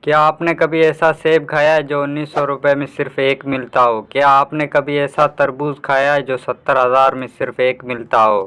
क्या आपने कभी ऐसा सेब खाया है जो 1900 रुपये में सिर्फ एक मिलता हो? क्या आपने कभी ऐसा तरबूज खाया है जो 70,000 में सिर्फ एक मिलता हो?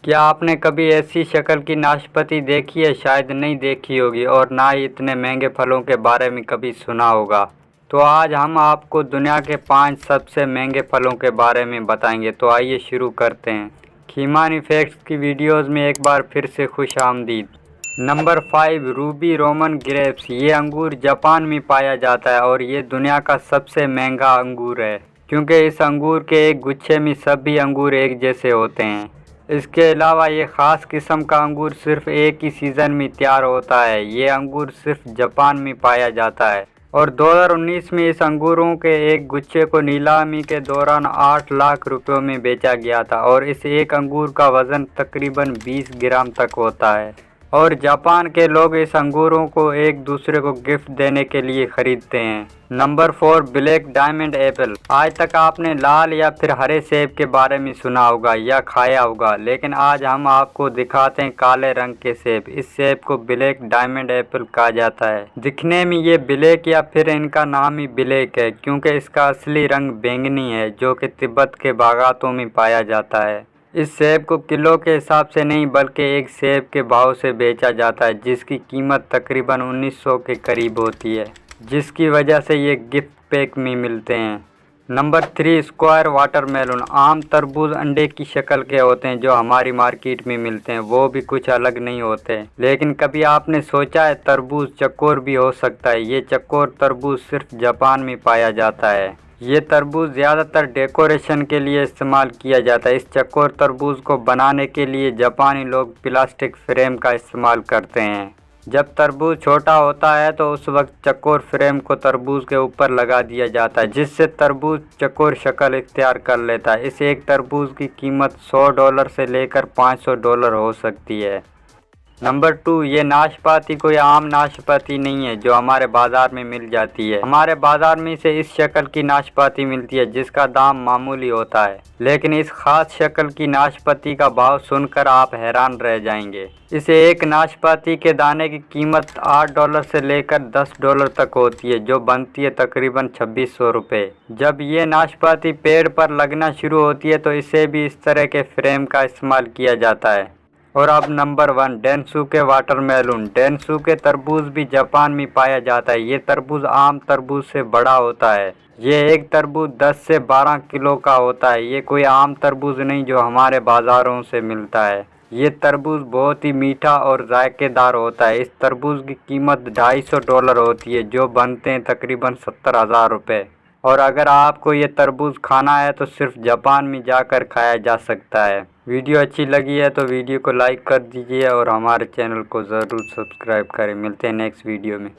क्या आपने कभी ऐसी शक्ल की नाशपाती देखी है? शायद नहीं देखी होगी और ना ही इतने महंगे फलों के बारे में कभी सुना होगा। तो आज हम आपको दुनिया के 5 सबसे महंगे फलों के बारे में बताएंगे। तो आइए शुरू करते हैं। कीमानी फैक्ट्स की वीडियोज़ में एक बार फिर से खुश आमदीद। Number 5, Ruby Roman grapes. ये अंगूर जापान में पाया जाता है और ये दुनिया का सबसे महंगा अंगूर है क्योंकि इस अंगूर के एक गुच्छे में सभी अंगूर एक जैसे होते हैं। इसके अलावा ये ख़ास किस्म का अंगूर सिर्फ एक ही सीज़न में तैयार होता है। ये अंगूर सिर्फ जापान में पाया जाता है और 2019 में इस अंगूरों के एक गुच्छे को नीलामी के दौरान 8 लाख रुपयों में बेचा गया था और इस एक अंगूर का वज़न तकरीबन 20 ग्राम तक होता है। और जापान के लोग इस अंगूरों को एक दूसरे को गिफ्ट देने के लिए खरीदते हैं। Number 4, black diamond Apple. आज तक आपने लाल या फिर हरे सेब के बारे में सुना होगा या खाया होगा, लेकिन आज हम आपको दिखाते हैं काले रंग के सेब। इस सेब को ब्लैक डायमंड एप्पल कहा जाता है। दिखने में ये ब्लैक या फिर इनका नाम ही ब्लैक है क्योंकि इसका असली रंग बैंगनी है जो कि तिब्बत के बागातों में पाया जाता है। इस सेब को किलो के हिसाब से नहीं बल्कि एक सेब के भाव से बेचा जाता है जिसकी कीमत तकरीबन 1900 के करीब होती है, जिसकी वजह से ये गिफ्ट पैक में मिलते हैं। Number 3, square watermelon. आम तरबूज अंडे की शक्ल के होते हैं जो हमारी मार्केट में मिलते हैं, वो भी कुछ अलग नहीं होते। लेकिन कभी आपने सोचा है तरबूज चकोर भी हो सकता है? ये चकोर तरबूज सिर्फ जापान में पाया जाता है। ये तरबूज ज़्यादातर डेकोरेशन के लिए इस्तेमाल किया जाता है। इस चकोर तरबूज को बनाने के लिए जापानी लोग प्लास्टिक फ्रेम का इस्तेमाल करते हैं। जब तरबूज छोटा होता है तो उस वक्त चकोर फ्रेम को तरबूज के ऊपर लगा दिया जाता है जिससे तरबूज चकोर शक्ल इख्तियार कर लेता है। इस एक तरबूज की कीमत $100 से लेकर $500 हो सकती है। नंबर 2, ये नाशपाती कोई आम नाशपाती नहीं है जो हमारे बाज़ार में मिल जाती है। हमारे बाज़ार में से इस शक्ल की नाशपाती मिलती है जिसका दाम मामूली होता है, लेकिन इस ख़ास शक्ल की नाशपाती का भाव सुनकर आप हैरान रह जाएंगे। इसे एक नाशपाती के दाने की कीमत $8 से लेकर $10 तक होती है जो बनती है तकरीबन 2600 रुपये। जब ये नाशपाती पेड़ पर लगना शुरू होती है तो इसे भी इस तरह के फ्रेम का इस्तेमाल किया जाता है। और अब नंबर 1, डेनसुके वाटरमेलन। डेनसुके तरबूज भी जापान में पाया जाता है। ये तरबूज आम तरबूज से बड़ा होता है। ये एक तरबूज 10 से 12 किलो का होता है। ये कोई आम तरबूज नहीं जो हमारे बाज़ारों से मिलता है। ये तरबूज बहुत ही मीठा और जायकेदार होता है। इस तरबूज की कीमत $250 होती है जो बनते हैं तकरीबन 70,000 रुपये। और अगर आपको ये तरबूज खाना है तो सिर्फ जापान में जाकर खाया जा सकता है। वीडियो अच्छी लगी है तो वीडियो को लाइक कर दीजिए और हमारे चैनल को ज़रूर सब्सक्राइब करें। मिलते हैं नेक्स्ट वीडियो में।